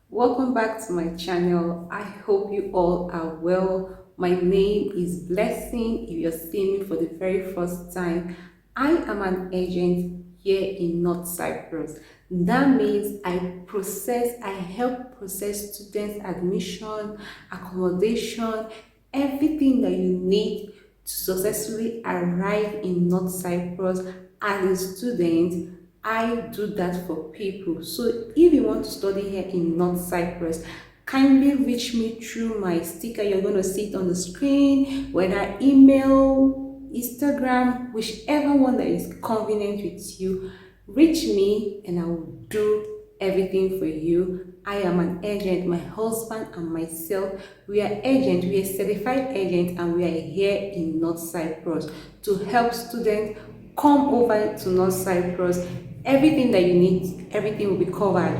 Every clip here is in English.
Welcome back to my channel. I hope you all are well. My name is Blessing. If you're seeing me for the very first time, I am an agent here in North Cyprus. That means I help process students admission, accommodation, everything that you need to successfully arrive in North Cyprus as a student. I do that for people. So if you want to study here in North Cyprus, kindly reach me through my sticker. You're going to see it on the screen, whether email, Instagram, whichever one that is convenient with you. Reach me and I will do everything for you. I am an agent. My husband and myself, we are agents. We are certified agents, and we are here in North Cyprus to help students come over to North Cyprus. Everything that you need, everything will be covered.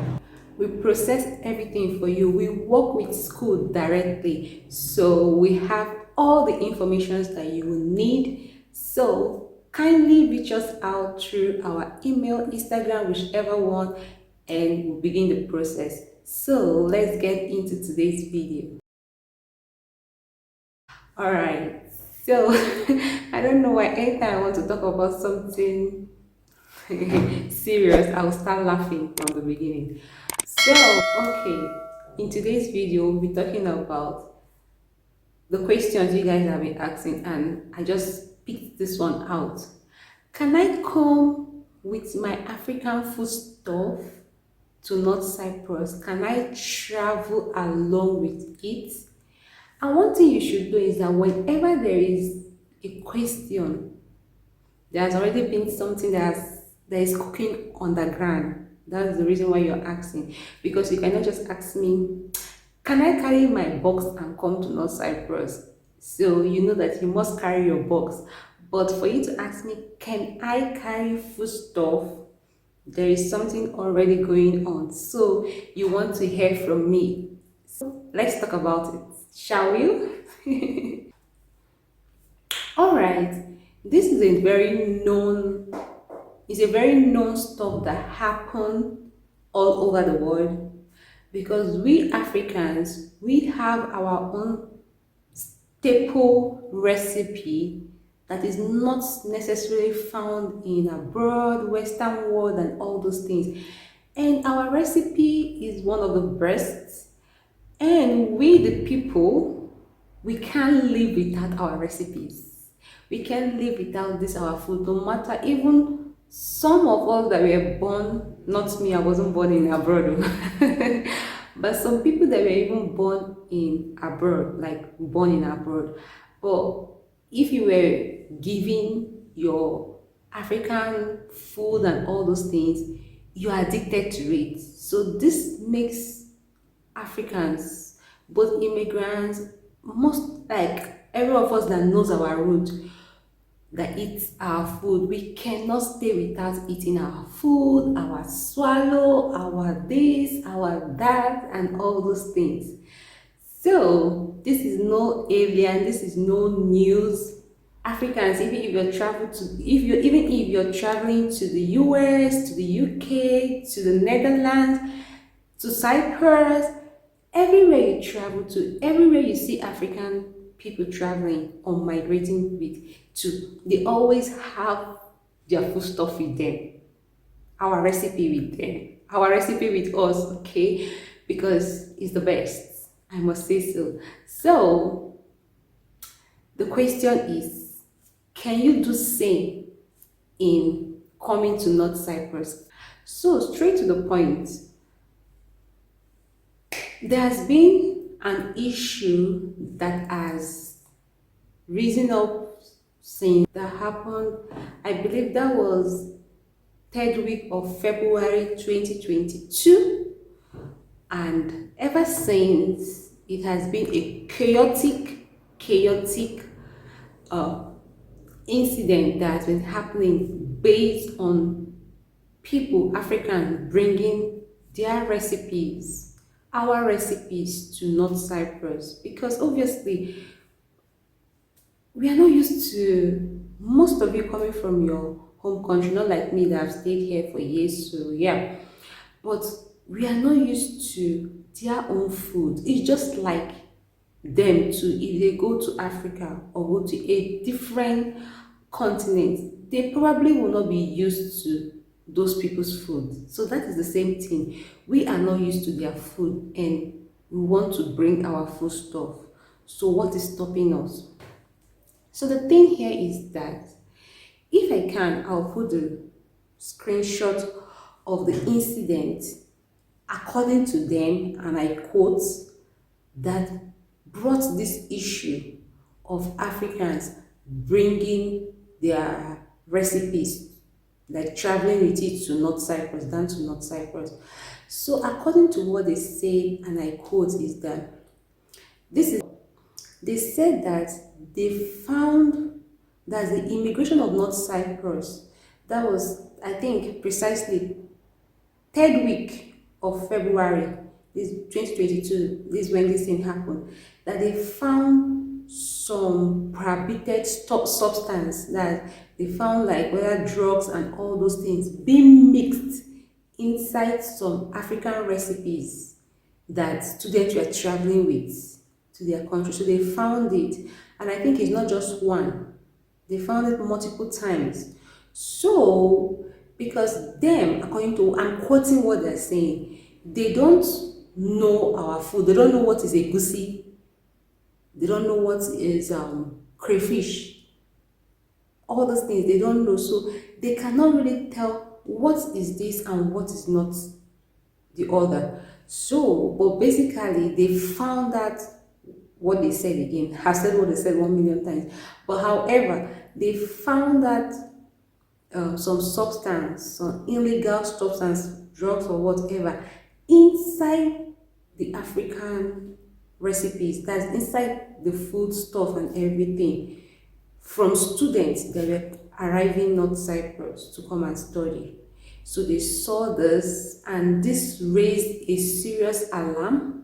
We process everything for you. We work with school directly, so we have all the information that you will need. So kindly reach us out through our email, Instagram, whichever one, and we'll begin the process. So let's get into today's video. All right. So I don't know why anytime I want to talk about something serious, I will start laughing from the beginning. So, okay, in today's video, we'll be talking about the questions you guys have been asking, and I just picked this one out. Can I come with my African food stuff to North Cyprus? Can I travel along with it? And one thing you should do is that whenever there is a question, there's already been something that is cooking on the ground. That's the reason why you're asking. Because you cannot just ask me, can I carry my box and come to North Cyprus? So you know that you must carry your box. But for you to ask me, can I carry food stuff? There is something already going on. So you want to hear from me. So let's talk about it, shall we? All right. This is a very known stuff that happen all over the world, because we Africans, we have our own staple recipe that is not necessarily found in abroad, Western world, and all those things. And our recipe is one of the best. And we, the people, we can't live without our recipes. We can't live without this, our food, no matter even some of us that were born, not me, I wasn't born in abroad, but some people that were even born in abroad, like born in abroad. But if you were given your African food and all those things, you are addicted to it. So this makes Africans, both immigrants, most like every of us that knows our root, that eats our food, we cannot stay without eating our food, our swallow, our this, our that, and all those things. So this is no alien, this is no news. Africans, even if you're traveling to the US, to the UK, to the Netherlands, to Cyprus, everywhere you travel to, everywhere you see African people traveling or migrating they always have their food stuff with them, our recipe with them, our recipe with us, okay? Because it's the best, I must say so. So the question is, can you do same in coming to North Cyprus? So straight to the point, there has been an issue that has risen up since that happened. I believe that was third week of February 2022, and ever since it has been a chaotic uh, incident that has been happening based on people, Africans, bringing their recipes, our recipes to North Cyprus, because obviously we are not used to most of you coming from your home country, not like me that have stayed here for years. So yeah, but We are not used to their own food. It's just like them too. If they go to Africa or go to a different continent, they probably will not be used to those people's food. So that is the same thing. We are not used to their food and we want to bring our food stuff. So what is stopping us? So the thing here is that if I can, I'll put the screenshot of the incident according to them, and I quote, that brought this issue of Africans bringing their recipes, like traveling with it to North Cyprus, down to North Cyprus. So according to what they say, and I quote, is that this is, they said that they found that the immigration of North Cyprus, that was, I think, precisely third week of February, this 2022, this is when this thing happened, that they found some prohibited substance, that they found like whether drugs and all those things being mixed inside some African recipes that students were traveling with to their country. So they found it, and I think it's not just one, they found it multiple times. So because them, according to, I'm quoting what they're saying, they don't know our food, they don't know what is a goosey, they don't know what is crayfish, all those things they don't know. So they cannot really tell what is this and what is not the other. So but basically they found that, what they said again, I've said what they said 1 million times, but however they found that some substance, some illegal substance, drugs or whatever, inside the African recipes, that's inside the food stuff and everything, from students that were arriving North Cyprus to come and study. So they saw this, and this raised a serious alarm.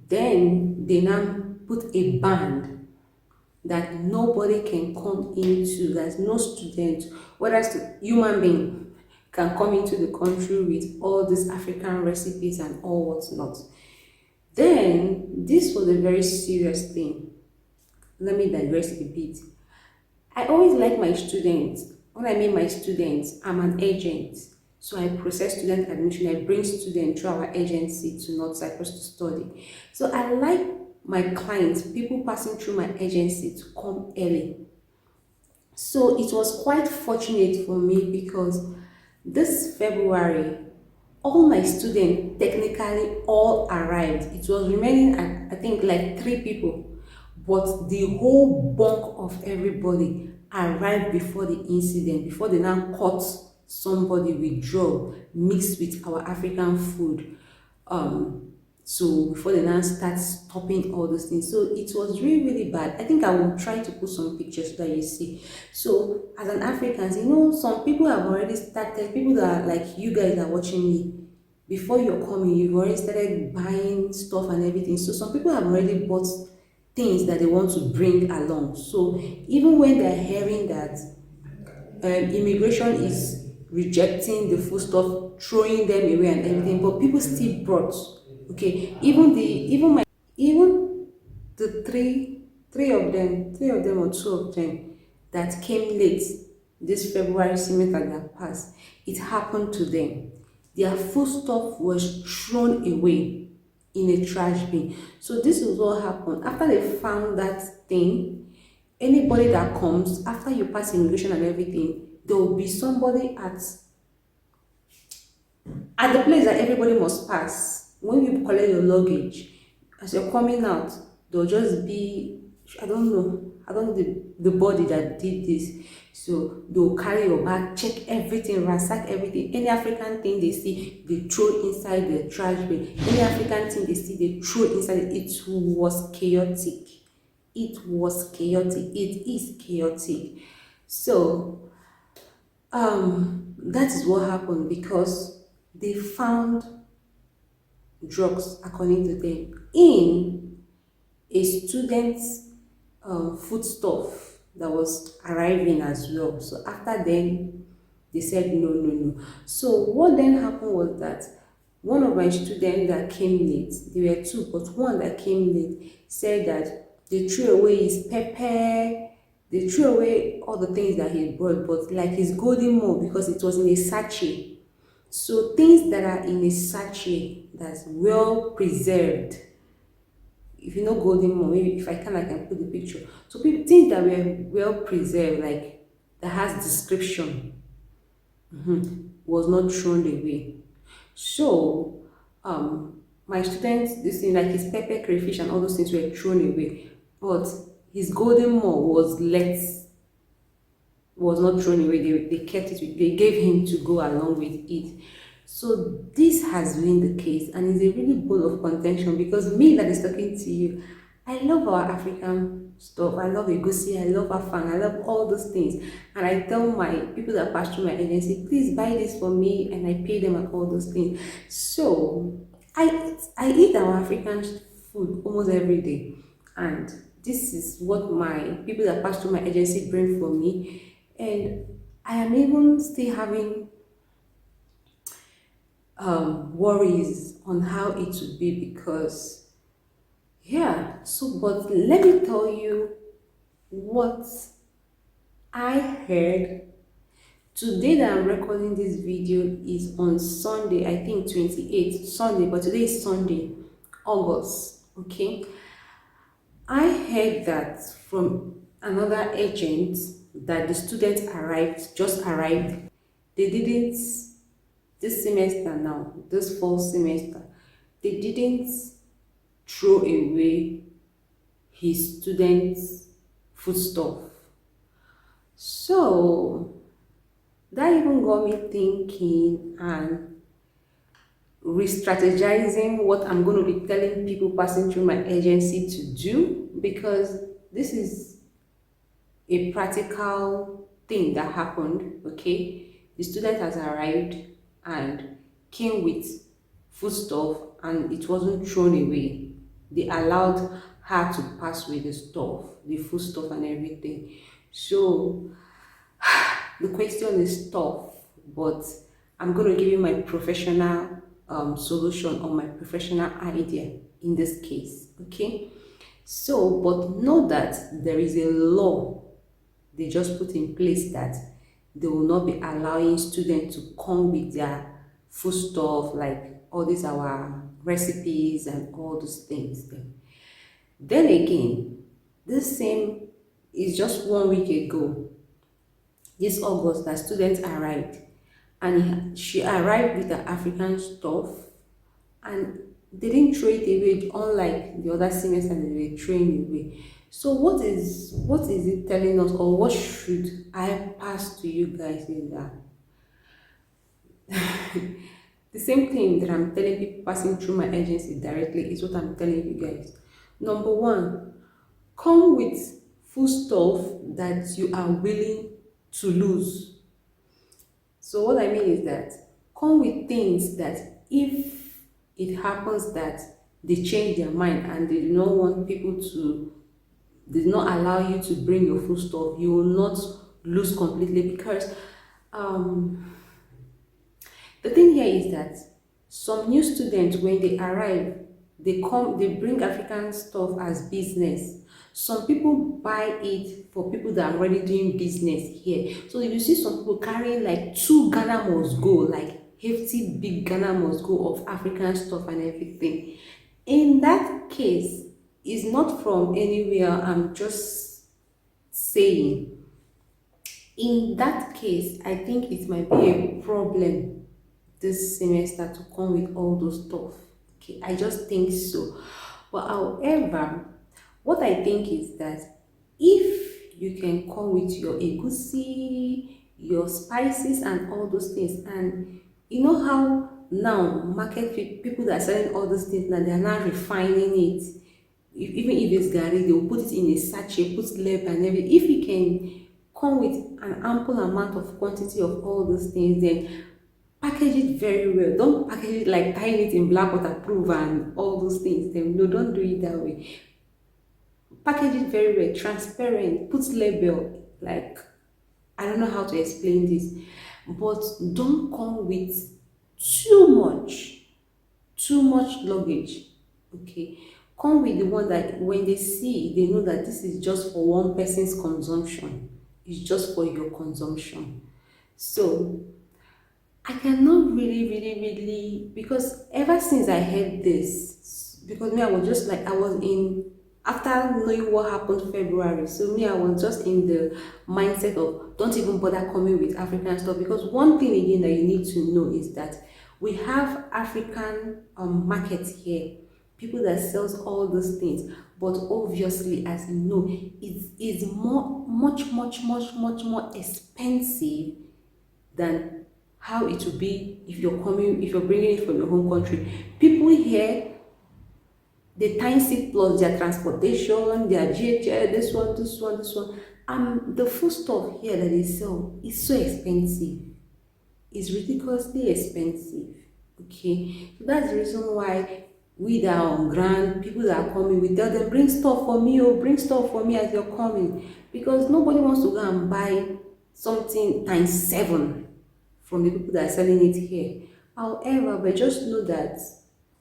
Then they now put a ban that nobody can come into, there's no student, whether it's human being, can come into the country with all these African recipes and all what's not. Then this was a very serious thing. Let me digress a bit. I always like my students. When I mean my students, I'm an agent. So I process student admission. I bring students through our agency to North Cyprus to study. So I like my clients, people passing through my agency, to come early. So it was quite fortunate for me because this February, all my students technically all arrived. It was remaining at, I think, like 3 people, but the whole bulk of everybody arrived before the incident, before they now caught somebody with drug mixed with our African food. So before they now start stopping all those things, so it was really, really bad. I think I will try to put some pictures so that you see. So as an African, some people have already started, people that are like you guys are watching me, before you're coming, you've already started buying stuff and everything. So some people have already bought things that they want to bring along. So even when they're hearing that immigration is rejecting the food stuff, throwing them away and everything, but people still brought. Okay, even the three of them or 2 of them that came late this February semester that passed, it happened to them. Their food stuff was thrown away in a trash bin. So this is what happened. After they found that thing, anybody that comes, after you pass immigration and everything, there will be somebody at the place that everybody must pass. When you collect your luggage, as you're coming out, there'll just be, I don't know the body that did this. So they'll carry your bag, check everything, ransack everything. Any African thing they see, they throw inside the trash bin. Any African thing they see, they throw inside it. It was chaotic. It was chaotic. It is chaotic. So that is what happened, because they found drugs, according to them, in a student's foodstuff that was arriving as well. So after then, they said no. So what then happened was that One of my students that came late, there were two, but one that came late said that they threw away his pepper, they threw away all the things that he brought, but like his golden more because it was in a sachet. So things that are in a sachet that's well preserved, if you know golden more, maybe if I can put the picture. So people, things that were well preserved, like that has description, was not thrown away. So, my students, this thing like his pepper, crayfish, and all those things were thrown away, but his golden more was not thrown away. They kept it. They gave him to go along with it. So this has been the case, and it's a really bone of contention because me that is talking to you, I love our African stuff. I love egusi. I love afang. I love all those things, and I tell my people that pass through my agency, please buy this for me, and I pay them and all those things. So I eat our African food almost every day, and this is what my people that pass through my agency bring for me, and I am even still having worries on how it would be because yeah. So but let me tell you what I heard today that I'm recording this video is on Sunday, I think 28th Sunday, but today is Sunday, August. Okay, I heard that from another agent that the students just arrived. They didn't, this semester now, this fall semester, they didn't throw away his students' foodstuff. So that even got me thinking and re-strategizing what I'm going to be telling people passing through my agency to do, because this is a practical thing that happened. Okay, the student has arrived and came with foodstuff and it wasn't thrown away. They allowed her to pass with the stuff, the foodstuff and everything. So the question is tough, but I'm going to give you my professional solution or my professional idea in this case. Okay, so but know that there is a law they just put in place that they will not be allowing students to come with their food stuff, like all these our recipes and all those things. Then again, this same is just 1 week ago, this August, that students arrived and she arrived with the African stuff and they didn't throw it away unlike the other semester that they were throwing away. So what is it telling us, or what should I pass to you guys in that? The same thing that I'm telling people passing through my agency directly is what I'm telling you guys. Number one, come with full stuff that you are willing to lose. So what I mean is that come with things that if it happens that they change their mind and they do not want people to, they do not allow you to bring your food stuff, you will not lose completely, because the thing here is that some new students, when they arrive, they bring African stuff as business. Some people buy it for people that are already doing business here. So if you see some people carrying like 2 Ghana must go, like hefty big Ghana must go of African stuff and everything. In that case, it's not from anywhere. I'm just saying. In that case, I think it might be a problem this semester to come with all those stuff. Okay, I just think so. But however, what I think is that if you can come with your egusi, your spices and all those things, and you know how now people that are selling all those things now, they are now refining it. Even if it's gari, they will put it in a sachet, put label and everything. If you can come with an ample amount of quantity of all those things, then package it very well. Don't package it like tying it in black waterproof and all those things. Then no, don't do it that way. Package it very well, transparent, put label. Like, I don't know how to explain this, but don't come with too much. too much luggage. Okay, come with the one that when they see, they know that this is just for one person's consumption. It's just for your consumption. So I cannot really, because ever since I heard this, because me, I was just like, I was in, after knowing what happened February, so me, I was just in the mindset of don't even bother coming with African stuff, because one thing again that you need to know is that we have African markets here, people that sells all those things, but obviously, as you know, it is much more expensive than how it will be if you're coming, if you're bringing it from your home country. People here, they times it plus their transportation, their GHL, this one. The food stuff here that they sell is so expensive. It's ridiculously expensive. Okay, so that's the reason why we that are on ground, people that are coming, we tell them bring stuff for me, or bring stuff for me as you're coming, because nobody wants to go and buy something times seven from the people that are selling it here. However, but just know that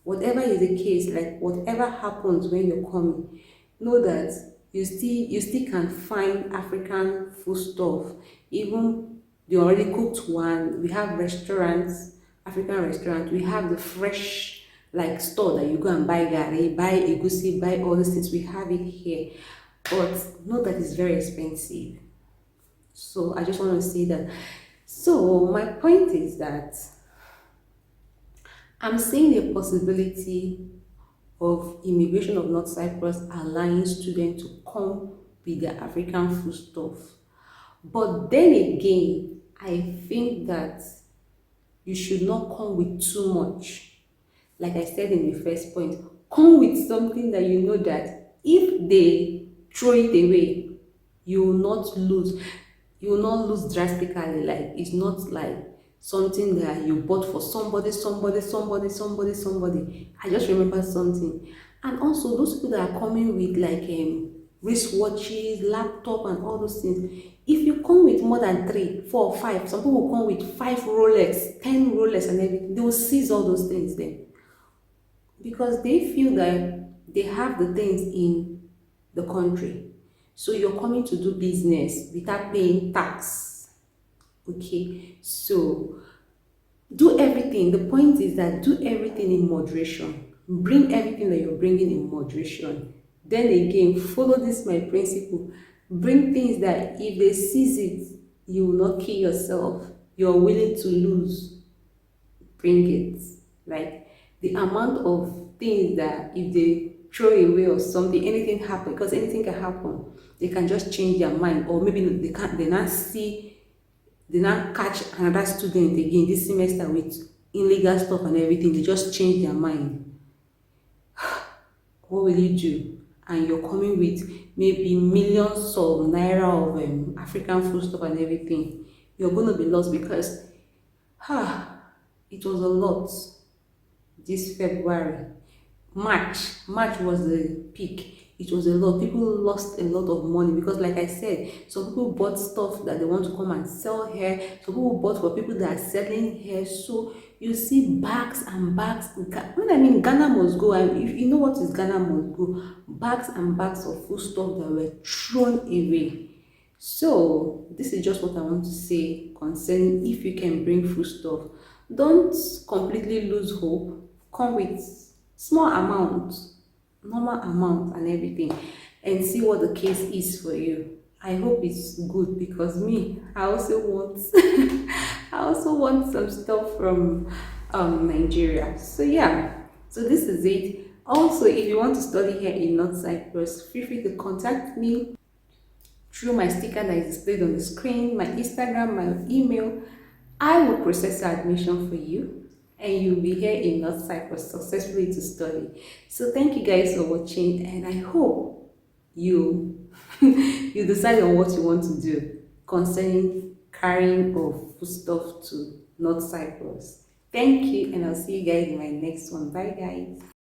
whatever is the case, like whatever happens when you're coming, know that you still can find African food stuff, even the already cooked one. We have restaurants, African restaurants. We have the fresh like store that you go and buy gari, buy egusi, buy all these things. We have it here, but know that it's very expensive. So I just want to say that. So my point is that I'm seeing a possibility of immigration of North Cyprus allowing students to come with their African foodstuff. But then again, I think that you should not come with too much. Like I said in the first point, come with something that you know that if they throw it away, you will not lose. You will not lose drastically. Like it's not like something that you bought for somebody. I just remember something. And also those people that are coming with like wristwatches, laptop and all those things. If you come with more than 3, 4, 5, some people will come with 5 Rolex, 10 Rolex and everything. They will seize all those things then, because they feel that they have the things in the country. So you're coming to do business without paying tax. Okay, so do everything. The point is that do everything in moderation. Bring everything that you're bringing in moderation. Then again, follow this my principle. Bring things that if they seize it, you will not kill yourself. You're willing to lose. Bring it. Like the amount of things that if they throw away or something, anything happen, because anything can happen, they can just change their mind, or maybe they can't, they not catch another student again this semester with illegal stuff and everything. They just change their mind. What will you do? And you're coming with maybe millions of naira of African food stuff and everything. You're going to be lost, because it was a lot this February. March was the peak. It was a lot. People lost a lot of money, because like I said, some people bought stuff that they want to come and sell here. Some people bought for people that are selling here. So you see bags and bags. When I mean Ghana must go, and if you know what is Ghana must go, bags and bags of food stuff that were thrown away. So this is just what I want to say concerning if you can bring food stuff. Don't completely lose hope. Come with small amount, normal amount and everything, and see what the case is for you. I hope it's good, because me, I also want I also want some stuff from Nigeria. So yeah, so this is it. Also, if you want to study here in North Cyprus, feel free to contact me through my sticker that is displayed on the screen, my Instagram, my email. I will process your admission for you, and you'll be here in North Cyprus successfully to study. So thank you guys for watching, and I hope you you decide on what you want to do concerning carrying of foodstuff to North Cyprus. Thank you, and I'll see you guys in my next one. Bye guys.